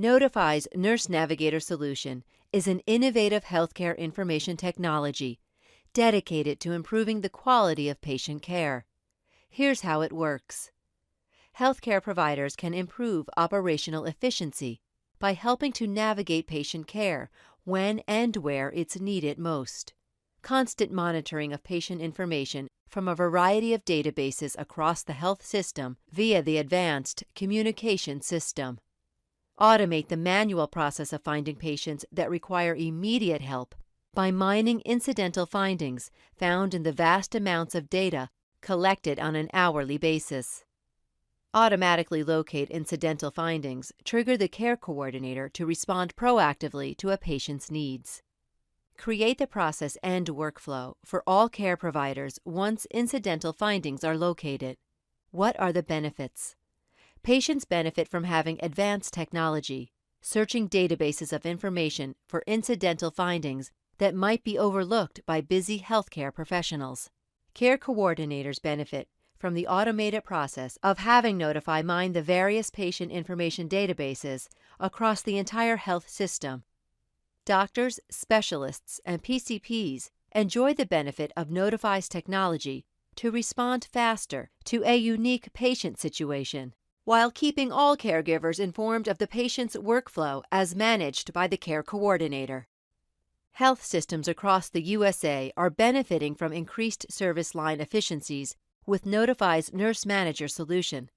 Notify's Nurse Navigator solution is an innovative healthcare information technology dedicated to improving the quality of patient care. Here's how it works. Healthcare providers can improve operational efficiency by helping to navigate patient care when and where it's needed most. Constant monitoring of patient information from a variety of databases across the health system via the Advanced Communication System. Automate the manual process of finding patients that require immediate help by mining incidental findings found in the vast amounts of data collected on an hourly basis. Automatically locate incidental findings trigger the care coordinator to respond proactively to a patient's needs. Create the process and workflow for all care providers once incidental findings are located. What are the benefits? Patients benefit from having advanced technology, searching databases of information for incidental findings that might be overlooked by busy healthcare professionals. Care coordinators benefit from the automated process of having Notify mine the various patient information databases across the entire health system. Doctors, specialists, and PCPs enjoy the benefit of Notify's technology to respond faster to a unique patient situation, while keeping all caregivers informed of the patient's workflow as managed by the care coordinator. Health systems across the USA are benefiting from increased service line efficiencies with Notify's Nurse Manager solution.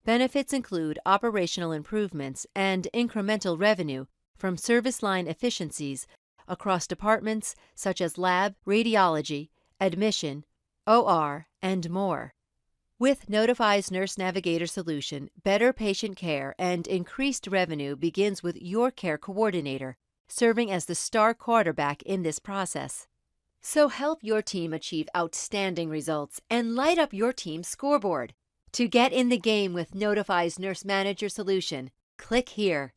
Benefits include operational improvements and incremental revenue from service line efficiencies across departments such as lab, radiology, admission, OR, and more. With Notify's Nurse Navigator solution, better patient care and increased revenue begins with your care coordinator, serving as the star quarterback in this process. So help your team achieve outstanding results and light up your team's scoreboard. To get in the game with Notify's Nurse Manager solution, click here.